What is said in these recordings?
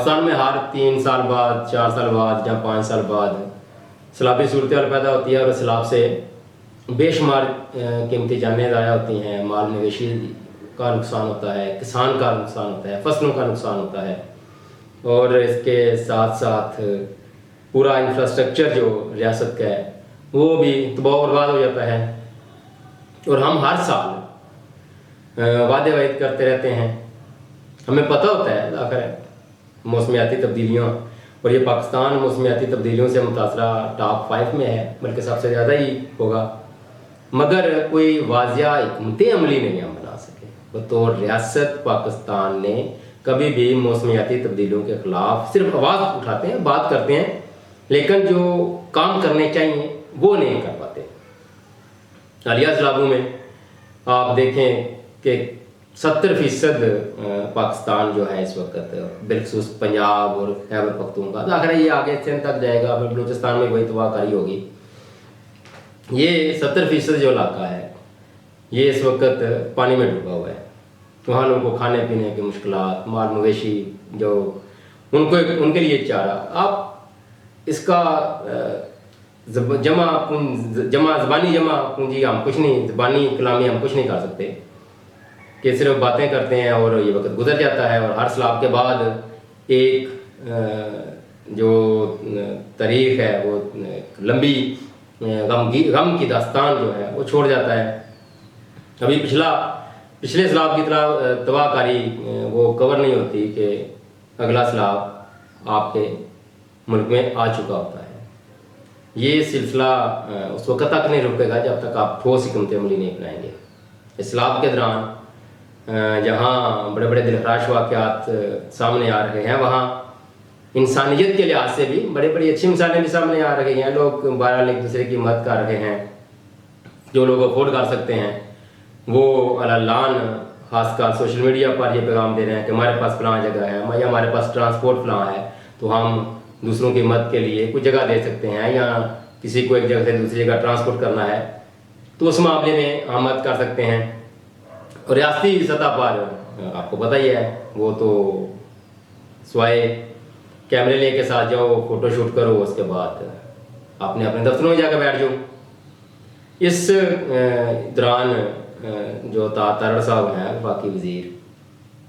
पाकिस्तान में हर 3 साल बाद, 4 साल बाद या 5 साल बाद सैलाबी सूरत हाल पैदा होती है और सैलाब से बेशुमार कीमती जानें ज़ाया होती हैं, माल मवेशी का नुकसान होता है, किसान का नुकसान होता है, फसलों का नुकसान होता है और इसके साथ साथ पूरा इंफ्रास्ट्रक्चर जो रियासत का है वो भी तबाह बर्बाद हो जाता है। और हम हर साल वादे वायद करते रहते हैं, हमें पता होता है आखिर मौसमियाती तब्दीलियों, और ये पाकिस्तान मौसमियाती तब्दीलियों से मुतासरा टॉप 5 में है, बल्कि सबसे ज़्यादा ही होगा, मगर कोई वाजिया हिकमत अमली नहीं हम बना सके। बतौर रियासत पाकिस्तान ने कभी भी मौसमियाती तब्दीलियों के ख़िलाफ़ सिर्फ आवाज़ उठाते हैं, बात करते हैं, लेकिन जो काम करने चाहिए वो नहीं कर पाते। हालिया सैलाबों में आप देखें कि 70% पाकिस्तान जो है इस वक्त बिलखसूस पंजाब और खैबर पख्तूनख्वा, तो आखिर ये आगे सिंध तक जाएगा, फिर बलूचिस्तान में वही तबाहकारी होगी। ये 70% जो इलाका है ये इस वक्त पानी में डूबा हुआ है। वहाँ लोगों को खाने पीने की मुश्किलात, माल मवेशी जो उनके लिए चारा, आप इसका ज़बानी जमा पूंजी हम कुछ नहीं, ज़बानी कलामी हम कुछ नहीं कर सकते कि सिर्फ बातें करते हैं और ये वक्त गुजर जाता है और हर सैलाब के बाद एक जो तारीख है वो लंबी गम की दास्तान जो है वो छोड़ जाता है। अभी पिछले सैलाब की तरह तबाहकारी वो कवर नहीं होती कि अगला सैलाब आपके मुल्क में आ चुका होता है। ये सिलसिला उस वक्त तक नहीं रुकेगा जब तक आप ठोस हिकमत अमली नहीं अपनाएंगे। इस सैलाब के दौरान जहाँ बड़े बड़े दिलखराश वाक़यात सामने आ रहे हैं, वहाँ इंसानियत के लिहाज से भी बड़ी अच्छी मिसालें भी सामने आ रही हैं। लोग बहरहाल एक दूसरे की मदद कर रहे हैं, जो लोग अफोर्ड कर सकते हैं वो अलान खासकर सोशल मीडिया पर ये पैगाम दे रहे हैं कि हमारे पास फलां जगह है या हमारे पास ट्रांसपोर्ट फलां है, तो हम दूसरों की मदद के लिए कुछ जगह दे सकते हैं, या किसी को एक जगह से दूसरी जगह ट्रांसपोर्ट करना है तो उस मामले में हम मदद कर सकते हैं। और रियासती सतह पर आपको पता ही है, वो तो स्वाए कैमरे लेके साथ जाओ, फ़ोटो शूट करो, उसके बाद आपने अपने दफ्तरों में जाकर बैठ जाओ। इस दौरान जो तारड़ साहब हैं वफाकी वज़ीर,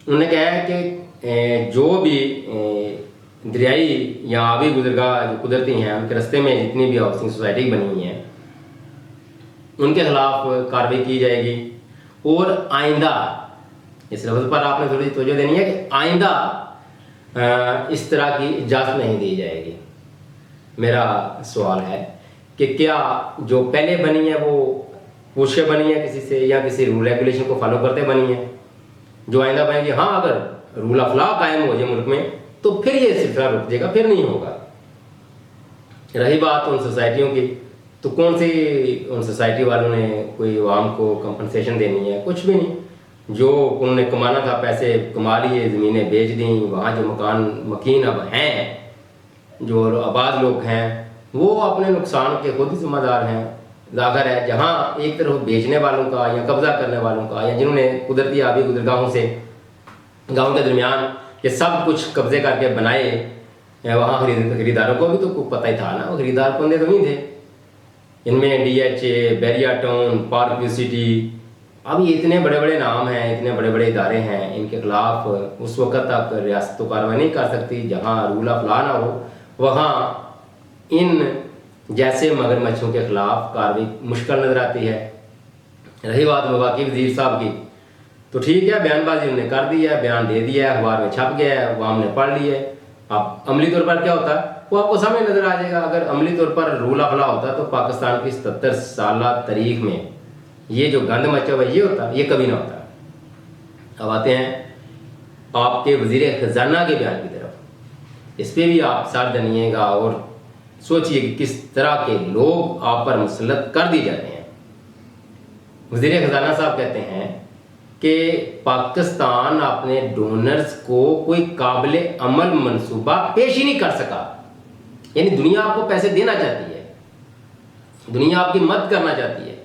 उन्होंने कहा है कि जो भी दरियाई या आबी गुजरगाह जो कुदरती हैं उनके रास्ते में जितनी भी हाउसिंग सोसाइटी बनी हुई हैं उनके खिलाफ कार्रवाई की जाएगी। और आइंदा इस लफ्ज़ पर आपने थोड़ी तवज्जो देनी है कि आइंदा इस तरह की इजाज़त नहीं दी जाएगी। मेरा सवाल है कि क्या जो पहले बनी है वो पूछ के बनी है किसी से या किसी रूल रेगुलेशन को फॉलो करते बनी है, जो आइंदा बनेगी, हाँ अगर रूल ऑफ लॉ कायम हो जाए मुल्क में तो फिर ये सिलसिला रुक जाएगा, फिर नहीं होगा। रही बात उन सोसाइटियों की, तो कौन सी उन सोसाइटी वालों ने कोई आवाम को कंपनसेशन देनी है? कुछ भी नहीं। जो उन्होंने कमाना था पैसे कमा लिए, ज़मीनें बेच दी, वहाँ जो मकीन अब हैं, जो आबाद लोग हैं, वो अपने नुकसान के खुद ही जिम्मेदार हैं। जाहिर है जहाँ एक तरफ बेचने वालों का या कब्जा करने वालों का या जिन्होंने कुदरती आबी गुजरगाहों से गाँव के दरमियान ये सब कुछ कब्जे करके बनाए, वहाँ खरीदारों को भी तो पता ही था ना, वो खरीदार बंदे तो नहीं थे। इनमें DHA, Bahria Town, Park View City, अब ये इतने बड़े बड़े नाम हैं, इतने बड़े बड़े इदारे हैं, इनके खिलाफ उस वक्त तक रियासत तो कार्रवाई नहीं कर सकती जहाँ रूल ऑफ लॉ ना हो। वहाँ इन जैसे मगरमच्छों के खिलाफ कार्रवाई मुश्किल नज़र आती है। रही बात वफाकी वज़ीर साहब की, तो ठीक है, बयानबाजी उन्होंने कर दी है, बयान दे दिया है, अखबार में छप गया है, वो हमने पढ़ लिया है। अब अमली तौर पर क्या होता है वो आपको सामने नज़र आ जाएगा। अगर अमली तौर पर रूल ऑफ लॉ होता तो पाकिस्तान की 77 साल तारीख में ये जो गंद मचा हुआ ये होता, ये कभी ना होता। अब आते हैं आपके वज़ीर ख़जाना के बयान की तरफ। इस पर भी आप सर दनिएगा और सोचिए कि किस तरह के लोग आप पर मुसल्लत कर दिए जाते हैं। वज़ीर ख़जाना साहब कहते हैं कि पाकिस्तान अपने डोनर्स को कोई काबिल अमल मंसूबा पेश ही नहीं कर सका। यानी दुनिया आपको पैसे देना चाहती है, दुनिया आपकी मदद करना चाहती है,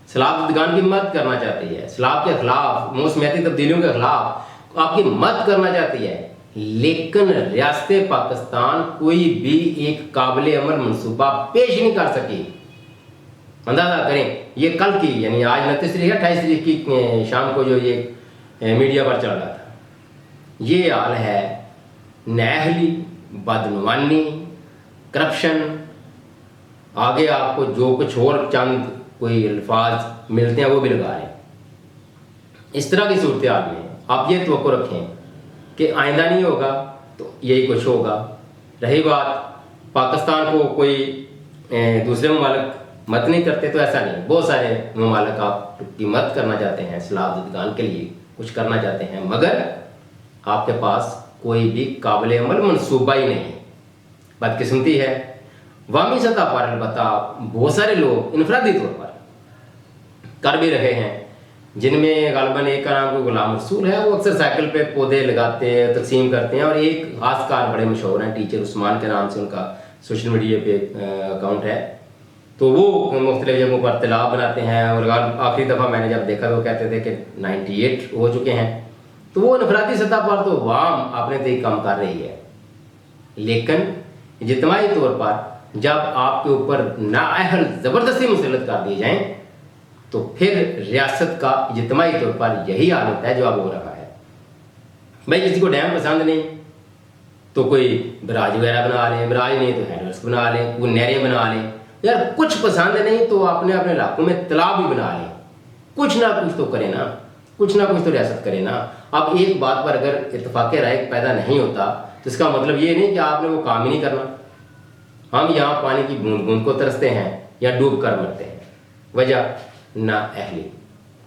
सैलाब ज़दगान की मदद करना चाहती है, सैलाब के खिलाफ, मौसमियाती तब्दीलियों के खिलाफ आपकी मदद करना चाहती है, लेकिन रियासत पाकिस्तान कोई भी एक काबिल अमल मनसूबा पेश नहीं कर सकी। अंदाजा करें, ये कल की यानी आज 29 तारीख है, 28 तारीख की शाम को जो ये मीडिया पर चल रहा था, ये हाल है नाअहली, बदनुमानी, करप्शन, आगे आपको जो कुछ और चंद कोई अल्फाज मिलते हैं वो भी लगा रहे हैं। इस तरह की सूरत हाल में आप ये तवक्को रखें कि आइंदा नहीं होगा तो यही कुछ होगा। रही बात पाकिस्तान को कोई दूसरे ममालिक मत नहीं करते, तो ऐसा नहीं, बहुत सारे ममालिक आपकी मदद करना चाहते हैं, सलाह दुकान के लिए कुछ करना चाहते हैं, मगर आपके पास कोई भी काबिल अमल मनसूबा ही नहीं। बदकिस्मती है, वामी सतह पर अलबत्ता बहुत सारे लोग इनफरादी तौर पर कर भी रहे हैं, जिनमें गालिबन एक का नाम गुलाम रसूल है। वो अक्सर साइकिल पे पौधे लगाते हैं, तकसीम करते हैं, और एक खासकार बड़े मशहूर हैं, टीचर उस्मान के नाम से उनका सोशल मीडिया पे अकाउंट है। तो वो मुख्तलिफ जगहों पर तालाब बनाते हैं, और आखिरी दफ़ा मैंने जब देखा तो वो कहते थे कि 98 हो चुके हैं। तो वो इनफरादी सतह पर तो वाम आपने तो काम कर रही है, लेकिन इज्तिमाई तौर पर जब आपके ऊपर नाअहल ज़बरदस्ती मुसल्लत कर दिए जाएँ तो फिर रियासत का इज्तिमाई तौर पर यही हाल होता है जो अब हो रहा है। भाई किसी को डैम पसंद नहीं तो कोई बराज वगैरह बना लें, बराज नहीं तो हैंडवर्क्स बना लें, वो नहरें बना लें, यार कुछ पसंद नहीं तो आपने अपने इलाकों में तालाब भी बना लें, कुछ ना कुछ तो करें ना, कुछ ना कुछ तो रियासत करे ना। अब एक बात पर अगर इत्तेफाक राय पैदा नहीं होता तो इसका मतलब ये नहीं कि आपने वो काम ही नहीं करना। हम यहाँ पानी की बूंद बूंद को तरसते हैं या डूब कर मरते हैं, वजह नाअहली।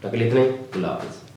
तकलीफ नहीं। अल्लाह हाफ़िज़।